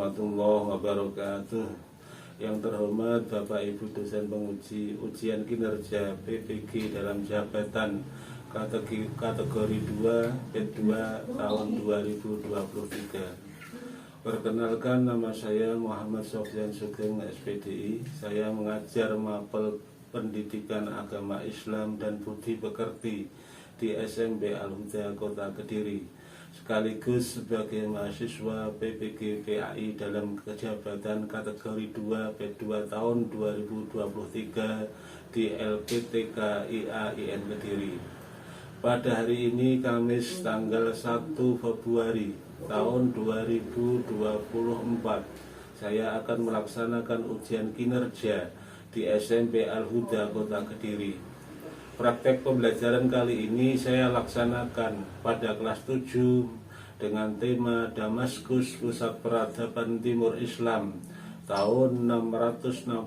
warahmatullahi wabarakatuh. Yang terhormat Bapak Ibu dosen penguji ujian kinerja PPG dalam jabatan kategori 2 P2 tahun 2023. Perkenalkan, nama saya Muhammad Sofyan Sugeng SPDI. Saya mengajar mapel pendidikan agama Islam dan budi pekerti di SMP Al-Huda Kota Kediri, sekaligus sebagai mahasiswa PPG PAI dalam jabatan kategori 2 P2 tahun 2023 di LPTK IAIN Kediri. Pada hari ini Kamis tanggal 1 Februari tahun 2024, saya akan melaksanakan ujian kinerja di SMP Al-Huda Kota Kediri. Praktek pembelajaran kali ini saya laksanakan pada kelas 7 dengan tema Damaskus Pusat Peradaban Timur Islam tahun 661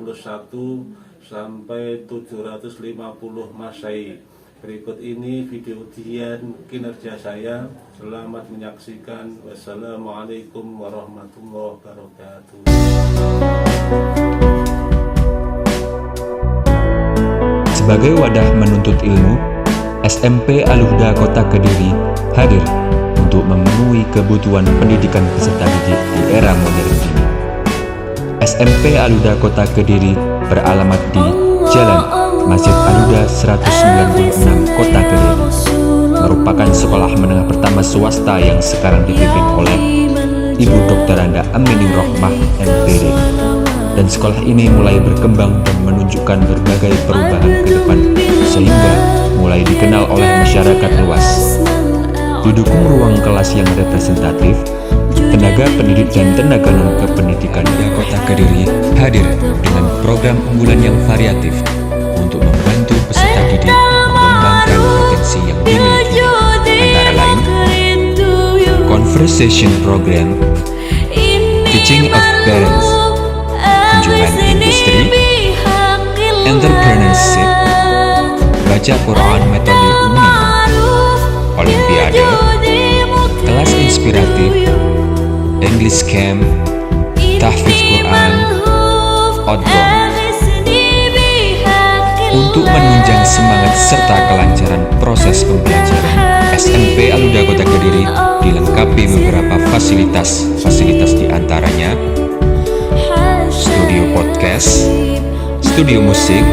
sampai 750 Masehi. Berikut ini video ujian kinerja saya. Selamat menyaksikan. Wassalamualaikum warahmatullahi wabarakatuh. Sebagai wadah menuntut ilmu, SMP Al-Huda Kota Kediri hadir untuk memenuhi kebutuhan pendidikan peserta didik di era modern ini. SMP Al-Huda Kota Kediri beralamat di Jalan Masjid Al-Huda 196 Kota Kediri, merupakan sekolah menengah pertama swasta yang sekarang dipimpin oleh Ibu Dr. Anda Amining Rohmah MPD. Dan sekolah ini mulai berkembang dan menunjukkan berbagai perubahan ke depan, sehingga mulai dikenal oleh masyarakat luas. Didukung ruang kelas yang representatif, tenaga pendidik dan tenaga non-kependidikan di Kota Kediri hadir dengan program unggulan yang variatif untuk membantu peserta didik mengembangkan potensi yang dimiliki, antara lain Conversation Program, Teaching of Parents, kunjungan industri, entrepreneurship, baca Quran metode Umi, Olimpiade, kelas inspiratif, English Camp, tahfidz Quran, outbound. Untuk menunjang semangat serta kelancaran proses pembelajaran, SMP Al-Huda Kota Kediri dilengkapi beberapa fasilitas diantaranya studio podcast, studio musik,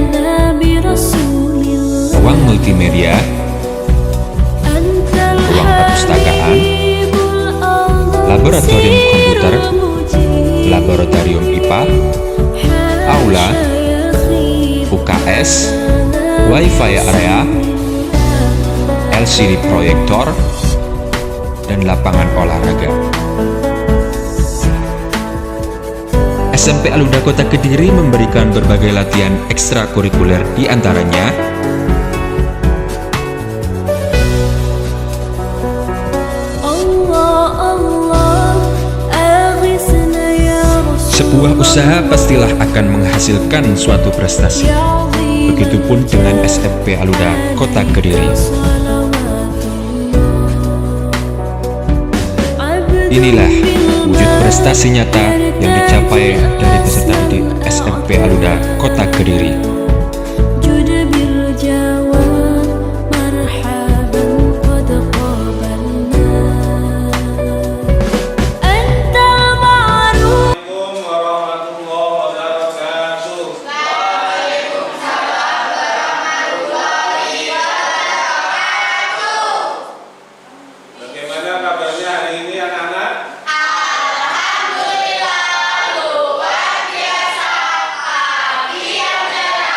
ruang multimedia, ruang perpustakaan, laboratorium komputer, laboratorium IPA, aula, UKS, Wi-Fi area, LCD proyektor, dan lapangan olahraga. SMP Al-Huda Kota Kediri memberikan berbagai latihan ekstrakurikuler, di antaranya sebuah usaha pastilah akan menghasilkan suatu prestasi. Begitupun dengan SMP Al-Huda Kota Kediri. Inilah wujud prestasi nyata yang dicapai dari peserta didik SMP Al-Huda Kota Kediri. Bagaimana kabarnya hari ini anak-anak? Alhamdulillah, luar biasa. Pagi yang cerah,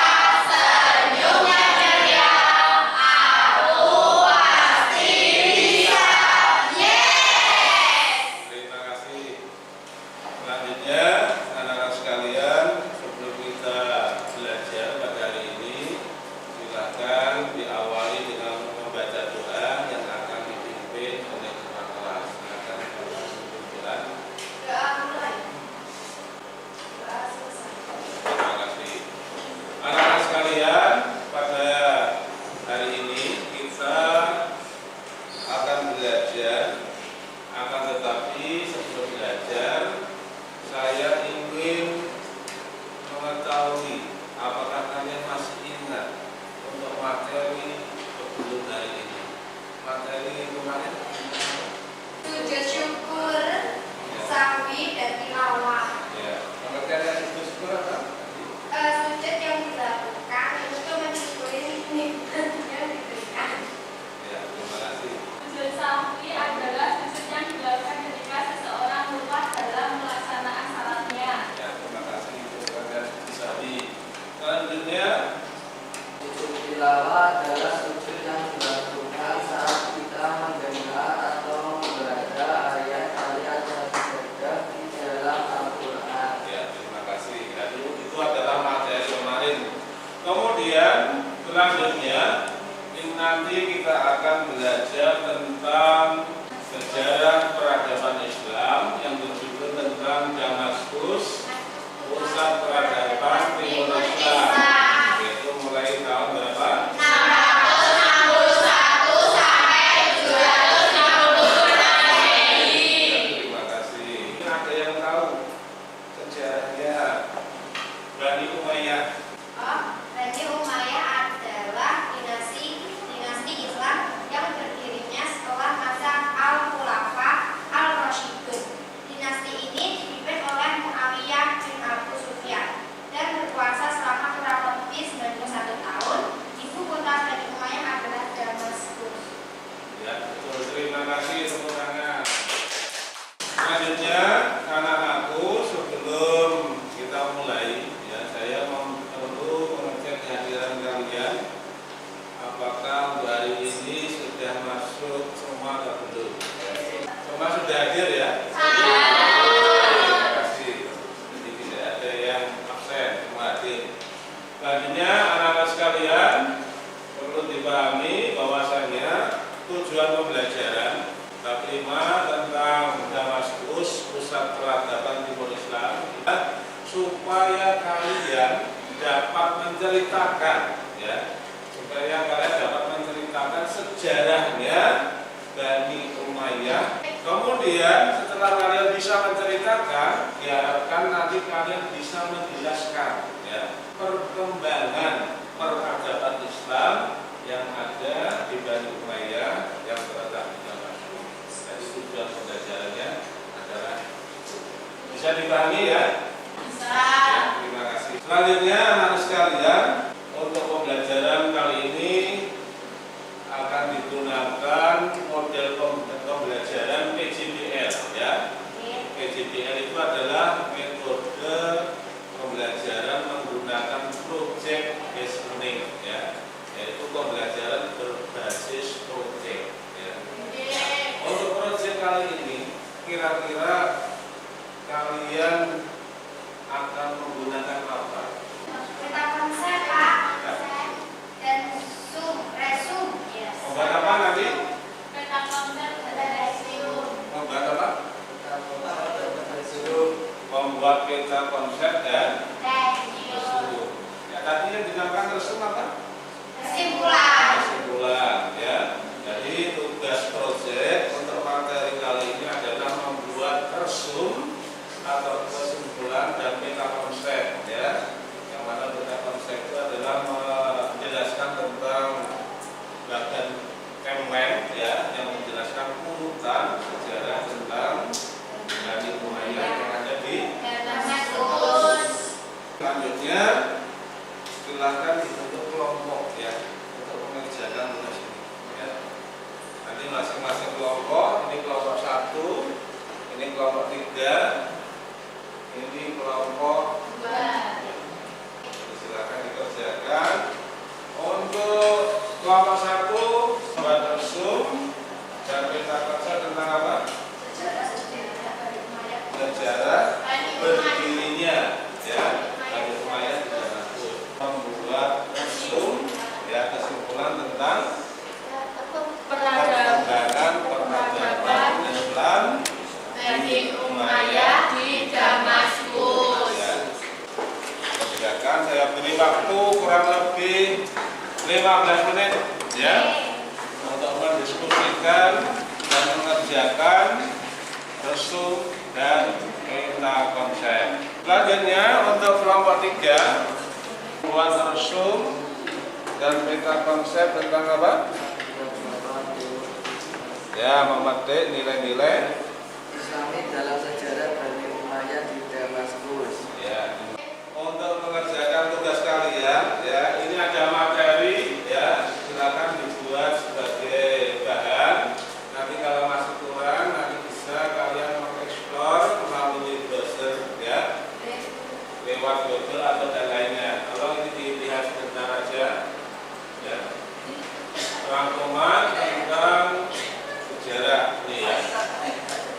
ini nanti kita akan belajar tentang sejarah peradaban Islam yang berjudul tentang Damaskus, pusat peradaban Timur Islam. Itu mulai tahun berapa? 661 sampai 760. Terima kasih. Ada yang tahu sejarahnya Bani Umayyah? Bani Umayyah adalah dinasti Islam yang berdirinya setelah masa Al-Khulafa Al-Rasyidun. Dinasti ini dipimpin oleh Muawiyah bin Abu Sufyan dan berkuasa selama kurang lebih 91 tahun. Ibu kota Bani Umayyah adalah Damaskus. Ya, betul. Terima kasih tepuk tangan. Selanjutnya, anak-anakku, sebelum kita mulai, ya, saya perlu mengecek kehadiran kalian. Apakah hari ini sudah masuk semua atau belum? Semua sudah hadir ya? Terima kasih. Jadi tidak ada yang absen, semua hadir. Selanjutnya, anak-anak sekalian perlu dipahami bahwasanya tujuan pembelajaran bab 5 tentang Damaskus, pusat peradaban Timur Islam, supaya kalian dapat menceritakan, ya, supaya kalian dapat menceritakan sejarahnya Bani Umayyah. Kemudian setelah kalian bisa menceritakan, diharapkan nanti kalian bisa menjelaskan, ya, perkembangan peradaban Islam yang ada di Bani Umayyah yang terletak di Damaskus. Jadi tujuan pembelajarannya adalah bisa dipahami ya? Bisa. Terima kasih. Selanjutnya anak sekalian, untuk pembelajaran kali ini akan digunakan model pembelajaran PJBL ya. PJBL itu adalah metode pembelajaran menggunakan project based learning ya, yaitu pembelajaran berbasis proyek ya. Untuk proyek kali ini kira-kira kalian akan menggunakan apa? Peta konsep, Pak. Dan resum. Yes. Membuat apa nanti? Peta konsep dan resum. Membuat apa? Membuat peta konsep dan resum. Ya, tadi yang dinamakan resum apa? Kesimpulan. Kesimpulan ya. Jadi tugas proyek untuk materi kali ini adalah membuat resum atau kesimpulan dan peta konsep ya. Yang mana peta konsep itu adalah menjelaskan tentang bagian timeline ya, yang menjelaskan urutan sejarah tentang Bani Umayyah yang ada di Damaskus. Selanjutnya silakan dibentuk kelompok ya untuk mengerjakan tugas ini ya. Nanti masing-masing kelompok, ini kelompok 1, ini kelompok 3, ini kelompok 2. Silakan dikerjakan. Untuk kelompok 1 membuat resum dan peta konsep tentang apa? Sejarah berdirinya ya Bani Umayyah di Damaskus. Membuat resum ya, kesimpulan tentang perkembangan peradaban Islam Bani Umayyah di Damaskus. ya. Silakan saya beri waktu kurang lebih 15 menit ya untuk mendiskusikan dan mengerjakan resum dan peta konsep. Selanjutnya untuk kelompok 3 buat resum dan peta konsep tentang apa? Ya, memetik nilai-nilai Islami dalam sejarah Bani Umayyah di Damaskus. ya. Untuk mengerjakan tugas kalian ya, ini ada materi ya, silakan dibuat sebagai bahan. Nanti kalau masih kurang nanti bisa kalian mengeksplor melalui browser ya, lewat Google atau dan lainnya. Tolong ini dilihat sebentar aja ya. Rangkuman tentang sejarah ini ya.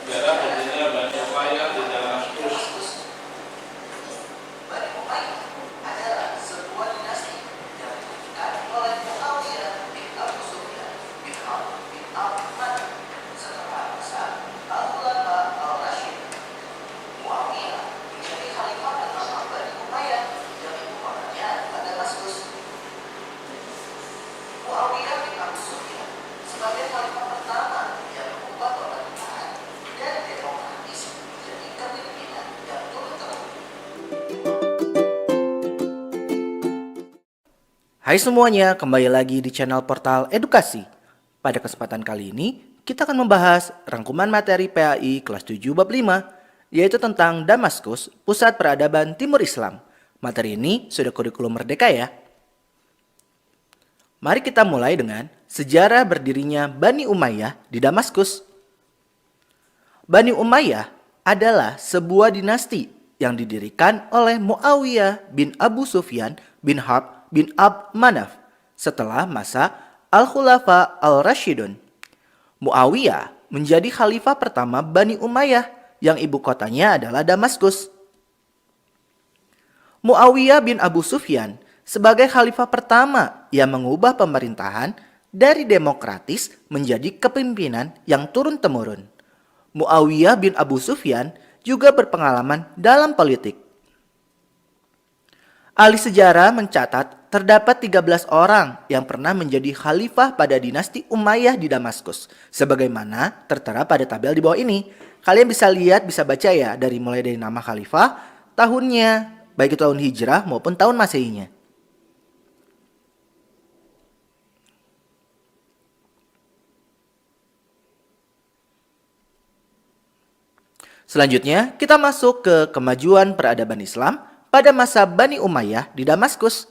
Sejarah berdirinya Bani Umayyah di Damaskus. Bani Umayyah adalah sebuah dinasti yang didirikan oleh Muawiyah sebagai khalifah pertama yang mengubah pemerintahan dari demokratis menjadi kepemimpinan yang turun-temurun. Hai semuanya, kembali lagi di channel Portal Edukasi. Pada kesempatan kali ini, kita akan membahas rangkuman materi PAI kelas 7 bab 5, yaitu tentang Damaskus, Pusat Peradaban Timur Islam. Materi ini sudah kurikulum merdeka ya. Mari kita mulai dengan sejarah berdirinya Bani Umayyah di Damaskus. Bani Umayyah adalah sebuah dinasti yang didirikan oleh Muawiyah bin Abu Sufyan bin Harb bin Abd Manaf setelah masa Al-Khulafa Al-Rashidun. Muawiyah menjadi khalifah pertama Bani Umayyah yang ibu kotanya adalah Damaskus. Muawiyah bin Abu Sufyan sebagai khalifah pertama yang mengubah pemerintahan dari demokratis menjadi kepemimpinan yang turun-temurun. Muawiyah bin Abu Sufyan juga berpengalaman dalam politik. Ahli sejarah mencatat terdapat 13 orang yang pernah menjadi khalifah pada dinasti Umayyah di Damaskus, sebagaimana tertera pada tabel di bawah ini. Kalian bisa lihat, bisa baca ya, dari mulai dari nama khalifah, tahunnya, baik itu tahun hijrah maupun tahun masehinya. Selanjutnya, kita masuk ke kemajuan peradaban Islam pada masa Bani Umayyah di Damaskus.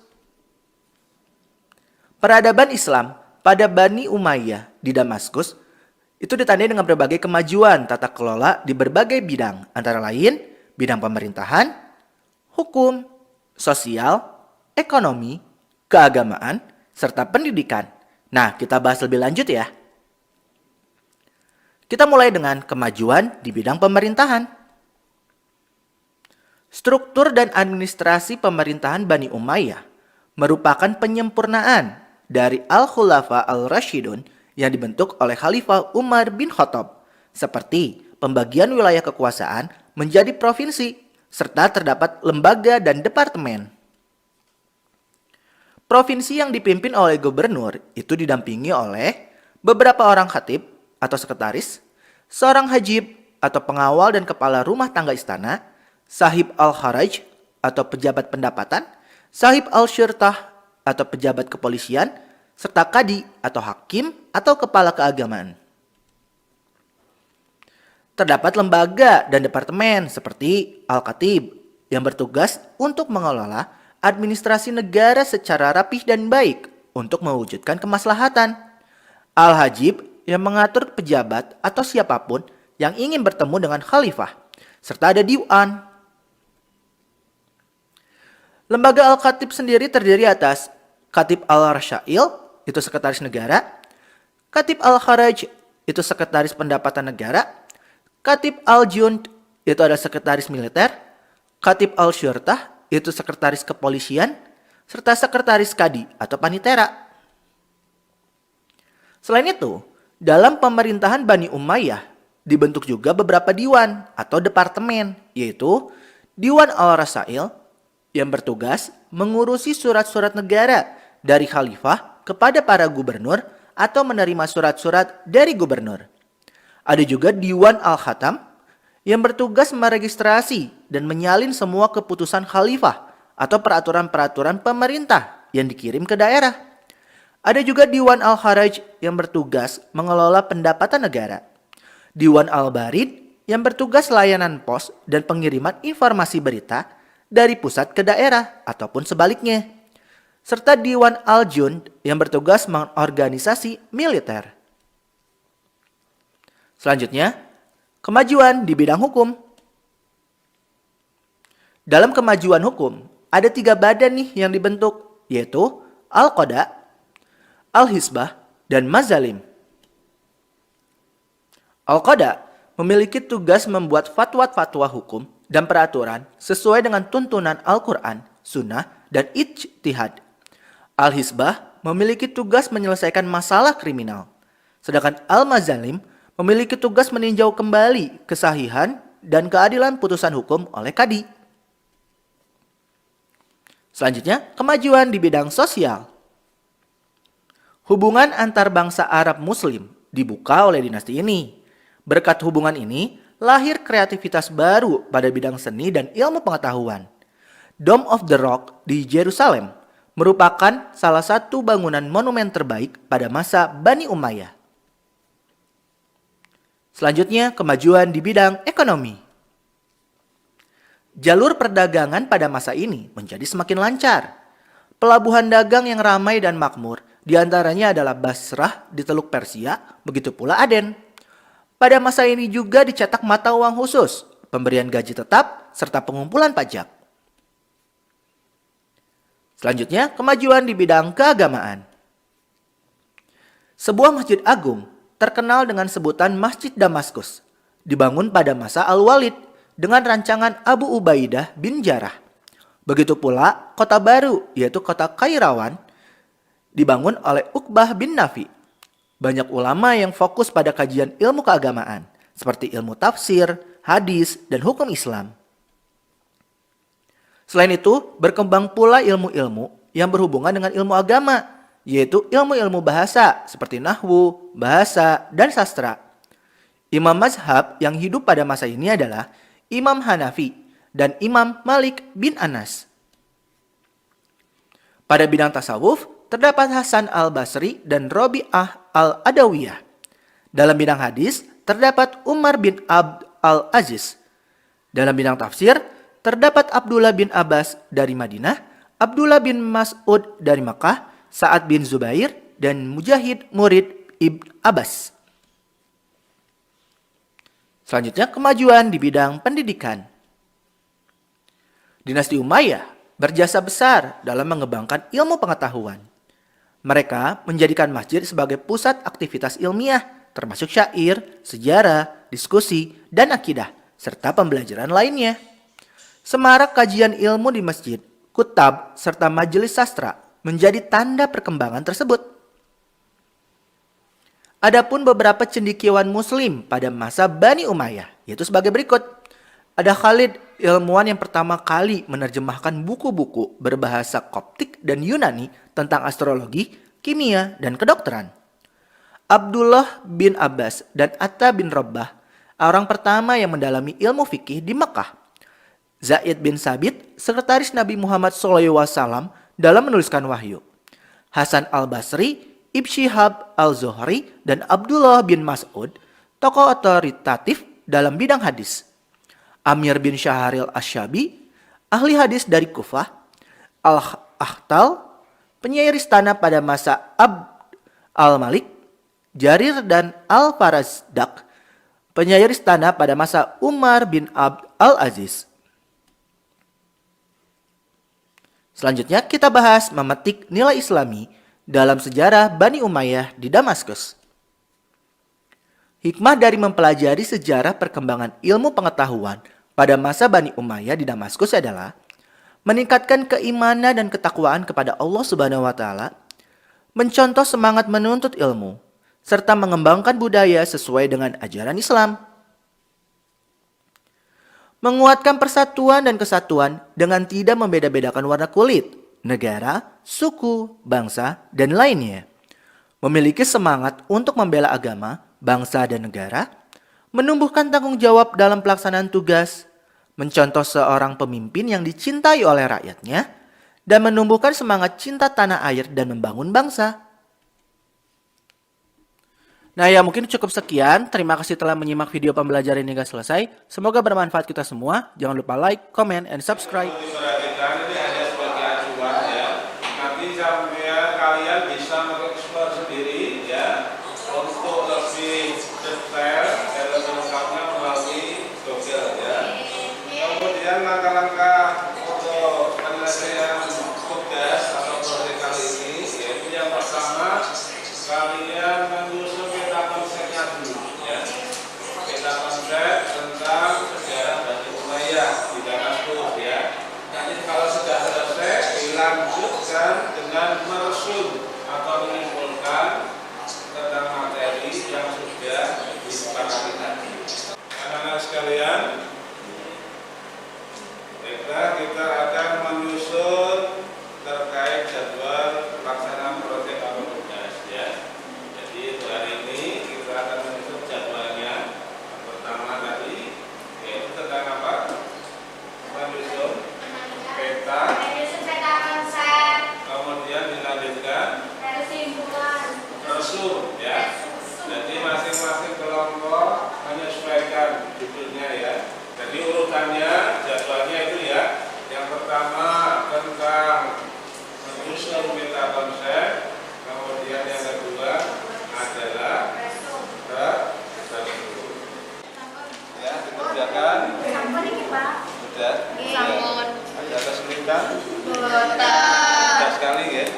Peradaban Islam pada Bani Umayyah di Damaskus itu ditandai dengan berbagai kemajuan tata kelola di berbagai bidang, antara lain bidang pemerintahan, hukum, sosial, ekonomi, keagamaan, serta pendidikan. Nah, kita bahas lebih lanjut ya. Kita mulai dengan kemajuan di bidang pemerintahan. Struktur dan administrasi pemerintahan Bani Umayyah merupakan penyempurnaan dari Al-Khulafa Al-Rashidun yang dibentuk oleh Khalifah Umar bin Khattab, seperti pembagian wilayah kekuasaan menjadi provinsi, serta terdapat lembaga dan departemen. Provinsi yang dipimpin oleh gubernur itu didampingi oleh beberapa orang khatib atau sekretaris, seorang hajib atau pengawal dan kepala rumah tangga istana, sahib al-kharaj atau pejabat pendapatan, sahib al-syirtah atau pejabat kepolisian, serta kadi atau hakim atau kepala keagamaan. Terdapat lembaga dan departemen seperti Al-Khatib yang bertugas untuk mengelola administrasi negara secara rapih dan baik untuk mewujudkan kemaslahatan. Al-Hajib yang mengatur pejabat atau siapapun yang ingin bertemu dengan khalifah, serta ada Diwan. Lembaga Al-Khatib sendiri terdiri atas Khatib Al-Rasyail, itu sekretaris negara, Khatib Al-Kharaj, itu sekretaris pendapatan negara, Khatib Al-Jund, itu adalah sekretaris militer, Khatib Al-Syurtah, itu sekretaris kepolisian, serta sekretaris kadi atau panitera. Selain itu, dalam pemerintahan Bani Umayyah dibentuk juga beberapa diwan atau departemen, yaitu Diwan Al-Rasail yang bertugas mengurusi surat-surat negara dari khalifah kepada para gubernur atau menerima surat-surat dari gubernur. Ada juga Diwan Al-Khatam yang bertugas meregistrasi dan menyalin semua keputusan khalifah atau peraturan-peraturan pemerintah yang dikirim ke daerah. Ada juga Diwan Al-Kharaj yang bertugas mengelola pendapatan negara. Diwan Al-Barid yang bertugas layanan pos dan pengiriman informasi berita dari pusat ke daerah ataupun sebaliknya. Serta Diwan Al-Jund yang bertugas mengorganisasi militer. Selanjutnya, kemajuan di bidang hukum. Dalam kemajuan hukum, ada 3 badan nih yang dibentuk, yaitu Al-Qada, Al-Hisbah, dan Mazalim. Al-Qada memiliki tugas membuat fatwa-fatwa hukum dan peraturan sesuai dengan tuntunan Al-Quran, Sunnah, dan Ijtihad. Al-Hisbah memiliki tugas menyelesaikan masalah kriminal. Sedangkan Al-Mazalim memiliki tugas meninjau kembali kesahihan dan keadilan putusan hukum oleh kadi. Selanjutnya, kemajuan di bidang sosial. Hubungan antar bangsa Arab Muslim dibuka oleh dinasti ini. Berkat hubungan ini, lahir kreativitas baru pada bidang seni dan ilmu pengetahuan. Dome of the Rock di Yerusalem merupakan salah satu bangunan monumen terbaik pada masa Bani Umayyah. Selanjutnya, kemajuan di bidang ekonomi. Jalur perdagangan pada masa ini menjadi semakin lancar. Pelabuhan dagang yang ramai dan makmur, diantaranya adalah Basrah di Teluk Persia, begitu pula Aden. Pada masa ini juga dicetak mata uang khusus, pemberian gaji tetap, serta pengumpulan pajak. Selanjutnya, kemajuan di bidang keagamaan. Sebuah masjid agung terkenal dengan sebutan Masjid Damaskus, dibangun pada masa Al-Walid dengan rancangan Abu Ubaidah bin Jarrah. Begitu pula kota baru, yaitu kota Kairawan, dibangun oleh Uqbah bin Nafi. Banyak ulama yang fokus pada kajian ilmu keagamaan, seperti ilmu tafsir, hadis, dan hukum Islam. Selain itu, berkembang pula ilmu-ilmu yang berhubungan dengan ilmu agama, yaitu ilmu-ilmu bahasa, seperti nahwu, bahasa, dan sastra. Imam mazhab yang hidup pada masa ini adalah Imam Hanafi dan Imam Malik bin Anas. Pada bidang tasawuf, terdapat Hasan al-Basri dan Robi'ah al-Adawiyah. Dalam bidang hadis, terdapat Umar bin Abd al-Aziz. Dalam bidang tafsir, terdapat Abdullah bin Abbas dari Madinah, Abdullah bin Mas'ud dari Makkah, Sa'ad bin Zubair, dan Mujahid murid Ibn Abbas. Selanjutnya, kemajuan di bidang pendidikan. Dinasti Umayyah berjasa besar dalam mengembangkan ilmu pengetahuan. Mereka menjadikan masjid sebagai pusat aktivitas ilmiah, termasuk syair, sejarah, diskusi, dan akidah, serta pembelajaran lainnya. Semarak kajian ilmu di masjid, kutab, serta majelis sastra menjadi tanda perkembangan tersebut. Adapun beberapa cendekiawan muslim pada masa Bani Umayyah, yaitu sebagai berikut. Ada Khalid, ilmuwan yang pertama kali menerjemahkan buku-buku berbahasa Koptik dan Yunani tentang astrologi, kimia, dan kedokteran. Abdullah bin Abbas dan Atta bin Rabbah, orang pertama yang mendalami ilmu fikih di Mekah. Zaid bin Sabit, sekretaris Nabi Muhammad SAW dalam menuliskan wahyu. Hasan al-Basri, Ibn Shihab al-Zuhri, dan Abdullah bin Mas'ud, tokoh otoritatif dalam bidang hadis. Amir bin Syahril Asyabi, ahli hadis dari Kufah. Al-Akhtal, penyair istana pada masa Abd al-Malik. Jarir dan Al-Farazdak, penyair istana pada masa Umar bin Abd al-Aziz. Selanjutnya kita bahas memetik nilai Islami dalam sejarah Bani Umayyah di Damaskus. Hikmah dari mempelajari sejarah perkembangan ilmu pengetahuan pada masa Bani Umayyah di Damaskus adalah meningkatkan keimanan dan ketakwaan kepada Allah Subhanahu wa taala, mencontoh semangat menuntut ilmu, serta mengembangkan budaya sesuai dengan ajaran Islam. Menguatkan persatuan dan kesatuan dengan tidak membeda-bedakan warna kulit, negara, suku, bangsa, dan lainnya. Memiliki semangat untuk membela agama, bangsa, dan negara. Menumbuhkan tanggung jawab dalam pelaksanaan tugas, mencontoh seorang pemimpin yang dicintai oleh rakyatnya, dan menumbuhkan semangat cinta tanah air dan membangun bangsa. Nah ya, mungkin cukup sekian. Terima kasih telah menyimak video pembelajaran hingga selesai. Semoga bermanfaat kita semua. Jangan lupa like, comment, and subscribe. Diperhatikan ini hanya sebagai acuan ya. Nanti sampai kalian bisa mengeksplor sendiri ya untuk lebih detail dan lebih lengkapnya melalui Google ya. Kemudian langkah-langkah untuk penyelesaian tugas atau proyek kali ini yaitu yang pertama kalian menyusun peta konsepnya dulu ya. Peta konsep tentang sejarah Bani Umayyah di Damaskus ya. Nanti kalau sudah selesai dilanjutkan dengan meresum atau menyimpulkan tentang materi yang sudah disepakati tadi. Anak-anak sekalian, kita akan menyusun terkait jadwal pelaksanaan proyek atau tugas ya. ya. Jadi masing-masing kelompok menyesuaikan judulnya ya. Jadi urutannya, jadwalnya itu ya. Yang pertama tentang menyusun peta konsep, kemudian yang kedua adalah ya, dikerjakan. Sudah. Ada kesulitan? Sudah sekali ya.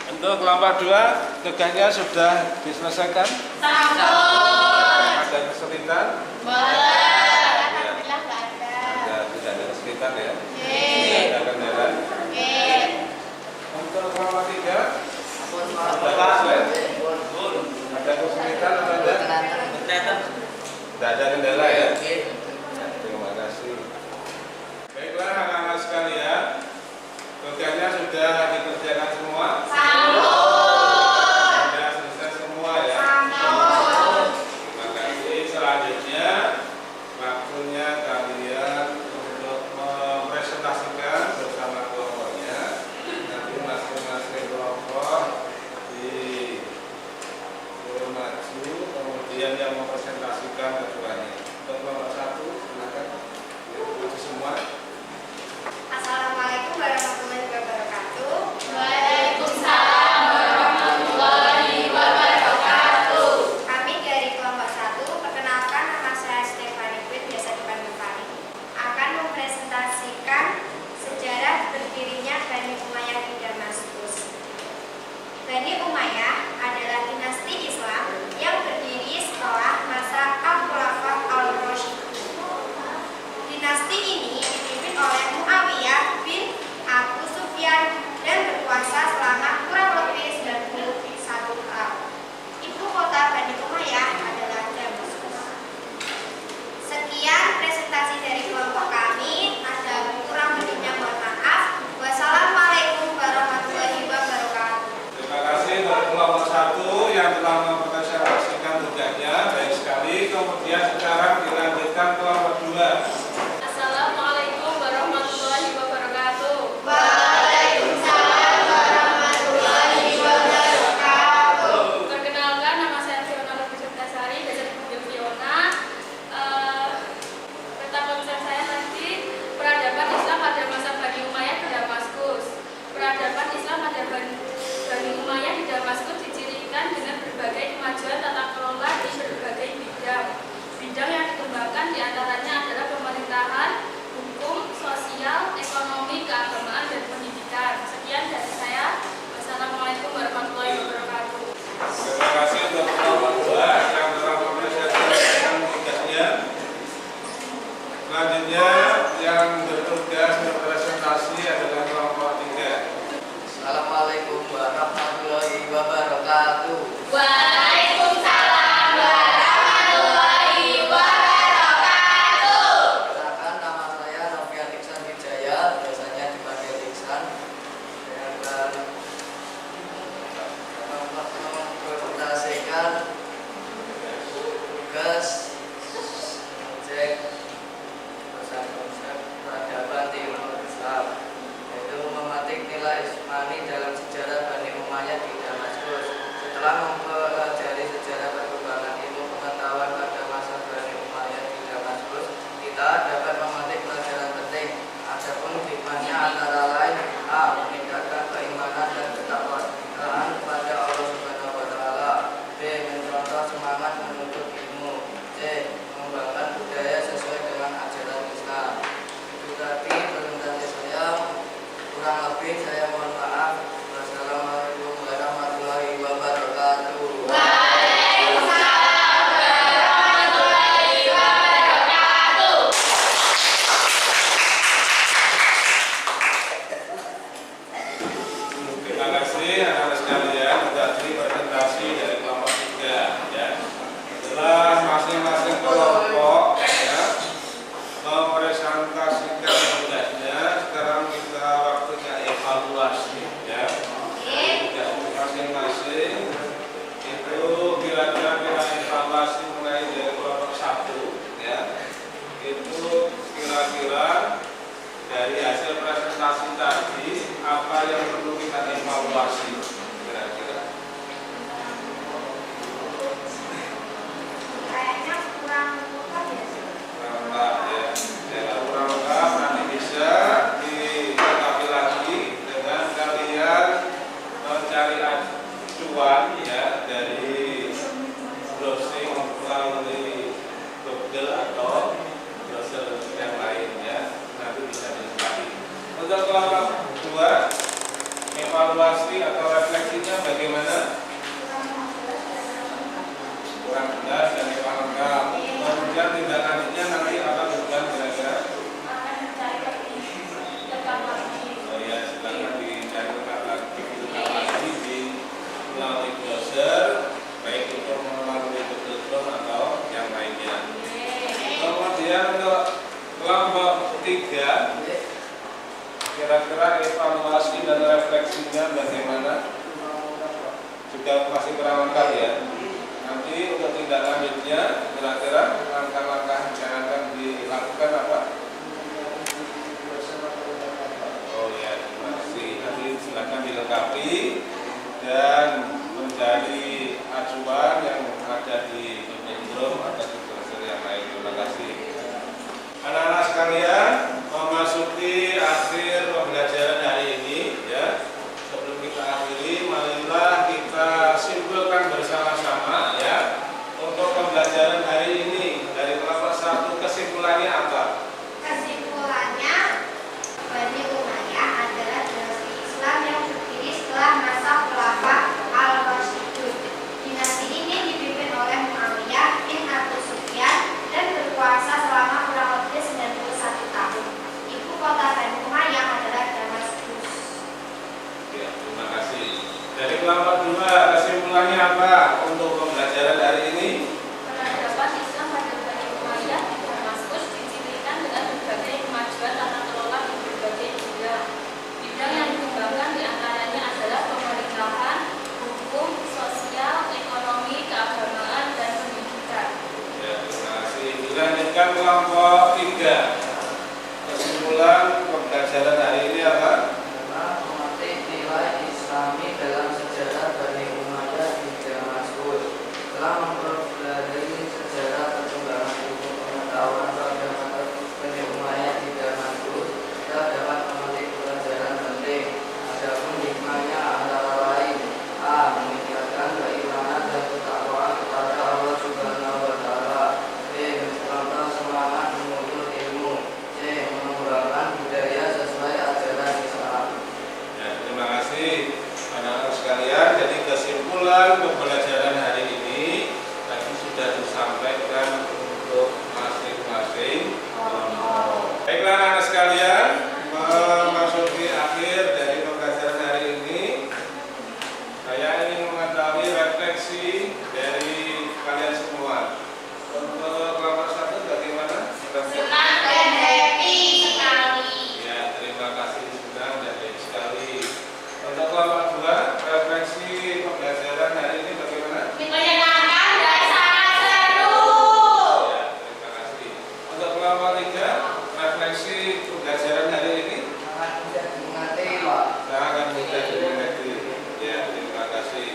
Untuk kelompok 2 tugasnya sudah diselesaikan? Ada kesulitan? Tidak ada kesulitan ya? Tidak ada kendala? Untuk kelompok 3 ada kesulitan atau tidak? Tidak ada kendala ya? Terima kasih. Baiklah anak-anak sekalian, tugasnya sudah dikerjakan semua? Sudah selesai semua ya? Terima kasih. Selanjutnya waktunya kalian untuk mempresentasikan bersama kelompoknya. Nanti masing-masing kelompok disuruh maju, kemudian yang mempresentasikan ketuanya. Untuk kelompok 1 silakan maju semua. Assalamualaikum warahmatullahi wabarakatuh. Waalaikumsalam warahmatullahi wabarakatuh. Kami dari kelompok 1, perkenalkan nama saya Stefani Quinn, biasa dipanggil Fani, akan mempresentasikan sejarah berdirinya Bani Umayyah di Damaskus. Bani Umayyah adalah dinasti Islam yang berdiri setelah masa Al-Khulafa Al-Rasyidun. Dinasti ini dipimpin oleh Muawiyah bin Abu Sufyan dan berkuasa selama kurang lebih 91 tahun. Ibu kota Bani Umayyah adalah Damaskus. Sekian presentasi dari kelompok kami. Ada kurang lebihnya mohon maaf. Wassalamualaikum warahmatullahi wabarakatuh. Terima kasih untuk kelompok 1 yang telah mempresentasikan tugasnya. Baik sekali. Kemudian sekarang dilanjutkan kelompok 2. Assalamualaikum warahmatullahi wabarakatuh. Waalaikumsalam warahmatullahi wabarakatuh. Perkenalkan, nama saya Fiona Lubisuktasari, biasa dipanggil Fiona. Peta konsep saya nanti peradaban Islam pada masa Bani Umayyah di Damaskus. Peradaban Islam pada Bani Umayyah di Damaskus dicirikan dengan berbagai kemajuan tata kelola di berbagai bidang. Bidang yang dikembangkan diantaranya adalah pemerintahan, hukum, sosial, ekonomi, keagamaan, dan pendidikan. Sekian dari saya. Wassalamualaikum warahmatullahi wabarakatuh. Terima kasih untuk kelompok 2 yang telah mempresentasikan tugasnya. Selanjutnya yang bertugas berpresentasi adalah kelompok 3. Assalamualaikum warahmatullahi wabarakatuh. Waalaikumsalam warahmatullahi wabarakatuh. Perkenalkan, nama saya Novian Iksan Wijaya, biasanya dipanggil Iksan. Saya akan mempresentasikan tugas proyek pesan konsep peradaban di umat Islam, yaitu mematik nilai Ismani dalam sejarah Bani Umayyah di Damaskus. Setelah mempelajari sejarah perkembangan ilmu pengetahuan pada masa Bani Umayyah di Damaskus, kita dapat memetik pelajaran penting. Adapun hikmahnya antara lain: A. Meningkatkan keimanan dan ketakwaan kepada Allah Subhanahu wa Ta'ala. B. Mencontoh semangat menuntut ilmu. C. Mengembangkan budaya sesuai dengan ajaran Islam. Itu tadi presentasi saya. Kurang lebih saya mohon maaf. Wassalamualaikum warahmatullahi wabarakatuh. acuan ya dari browsing melalui Google atau browser yang lain ya, nanti bisa dilengkapi. Untuk kelompok 2, evaluasi atau refleksinya bagaimana? Kurang jelas dan kurang lengkap. Kemudian tindak lanjutnya nanti apa tujuan kira-kira? Oh ya, silakan dicari lagi di melalui browser, baik itu melalui Google Chrome atau yang lainnya. Kemudian untuk kelompok 3, kira-kira evaluasi dan refleksinya bagaimana? Juga masih kurang lengkap ya. Nanti untuk tindak lanjutnya, kira-kira langkah-langkah yang akan dilakukan apa? Oh ya, terima kasih. Nanti silakan dilengkapi dan mencari acuan yang ada di Google Chrome atau di browser yang lain. Terima kasih. Anak-anak sekalian, memasuki akhir pembelajaran hari ini ya. Sebelum kita akhiri, marilah kita simpulkan bersama-sama ya untuk pembelajaran hari ini. Dari kelompok 1, kesimpulannya apa? Kesimpulannya, Bani Umayyah adalah dinasti Islam yang berdiri setelah masa Khulafa al-Rasyidun. Dinasti ini dipimpin oleh Muawiyah bin Abu Sufyan dan berkuasa selama kurang lebih 91 tahun. Ibu kota Bani Umayyah adalah Damaskus. Ya, terima kasih. Dari kelompok 2, kesimpulannya apa untuk pembelajaran hari ini? Peradaban Islam pada Bani Umayyah di Damaskus dicirikan dengan berbagai kemajuan tata kelola di berbagai bidang. Bidang yang dikembangkan diantaranya adalah pemerintahan, hukum, sosial, ekonomi, keagamaan, dan pendidikan. Ya, terima kasih. Dilanjutkan kelompok 3. Kesimpulan pembelajaran hari ini apa? Memetik nilai Islami dalam sejarah Bani Umayyah di Damaskus. Telah mempelajari sejarah perkembangan ilmu pengetahuan pada Bani Umayyah di Damaskus, kita dapat memetik pelajaran penting. Adapun hikmahnya antara lain: A. Meningkatkan keimanan dan ketakwaan kepada Allah Subhanahu wa Ta'ala. B. Mencontoh semangat menuntut ilmu. C. Mengembangkan budaya sesuai ajaran Islam. Ya, terima kasih anak-anak sekalian. Jadi kesimpulan pembelajaran hari ini tadi sudah disampaikan untuk masing-masing kelompok. Baiklah anak-anak sekalian, memasuki akhir dari pembelajaran hari ini, saya ingin mengetahui refleksi dari kalian semua. Untuk kelompok 1 bagaimana? Senang dan happy sekali. Ya, terima kasih, senang dan baik sekali. Untuk kelompok 2, refleksi pembelajaran hari ini bagaimana? Menyenangkan dan sangat seru. Ya, terima kasih. Untuk kelompok 3, refleksi pembelajaran hari ini Sangat mudah dimengerti, Pak. sangat mudah dimengerti. Ya, terima kasih.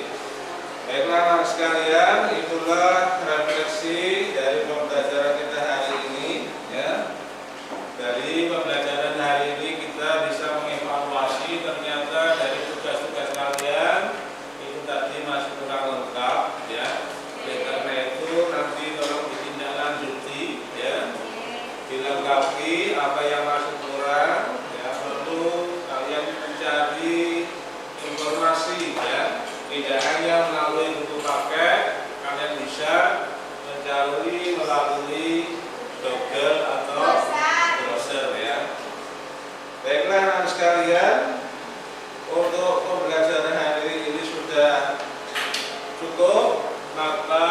Baiklah anak sekalian, itulah refleksi dari pembelajaran kita hari ini. Ya, dari pembelajaran hari ini kita bisa mengevaluasi ternyata dari tugas-tugas kalian itu tadi masih kurang lengkap ya. Oleh karena itu nanti tolong ditindaklanjuti ya, dilengkapi apa yang masih kurang ya, perlu kalian mencari informasi ya, tidak hanya melalui buku paket, kalian bisa mencari melalui Google atau browser ya. Baiklah anak sekalian, untuk pembelajaran hari ini sudah cukup, maka